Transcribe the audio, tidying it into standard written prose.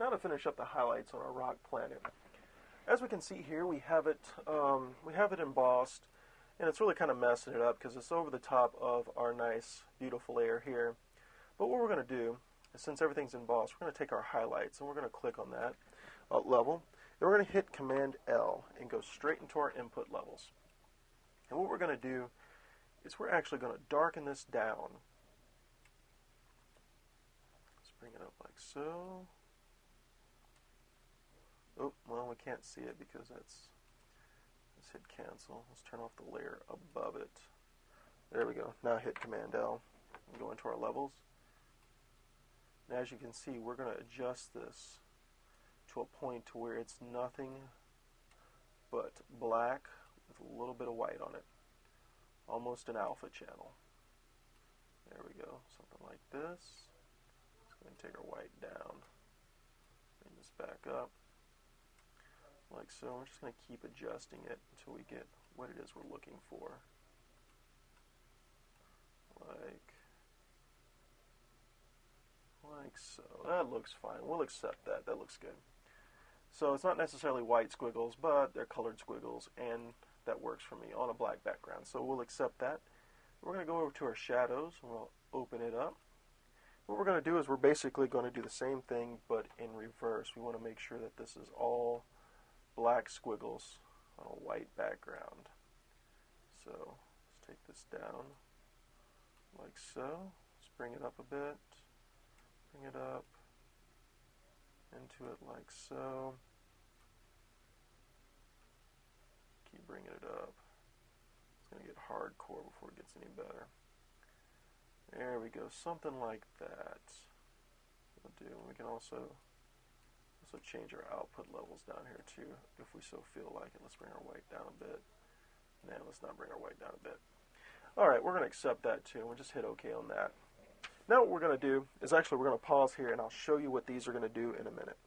Now to finish up the highlights on our rock planet. As we can see here, we have it embossed, and it's really kind of messing it up because it's over the top of our nice, beautiful layer here. But what we're going to do is, since everything's embossed, we're going to take our highlights and we're going to click on that level, and we're going to hit Command L and go straight into our input levels. And what we're going to do is we're actually going to darken this down. Let's bring it up like so. Oh, well, we can't see it because let's hit cancel. Let's turn off the layer above it. There we go. Now hit Command L and go into our levels. And as you can see, we're going to adjust this to a point to where it's nothing but black with a little bit of white on it. Almost an alpha channel. There we go. Something like this. Just going to take our white down. Bring this back up. Like so. We're just going to keep adjusting it until we get what it is we're looking for. Like so. That looks fine. We'll accept that. That looks good. So it's not necessarily white squiggles, but they're colored squiggles, and that works for me on a black background. So we'll accept that. We're going to go over to our shadows, and we'll open it up. What we're going to do is we're basically going to do the same thing, but in reverse. We want to make sure that this is all black squiggles on a white background. So let's take this down like so. Let's bring it up a bit. Bring it up into it like so. Keep bringing it up. It's going to get hardcore before it gets any better. There we go. Something like that. We'll do. We can also change our output levels down here too, if we so feel like it. Let's bring our white down a bit. Now let's not bring our white down a bit. Alright, we're going to accept that too. We'll just hit OK on that. Now what we're going to do is we're going to pause here, and I'll show you what these are going to do in a minute.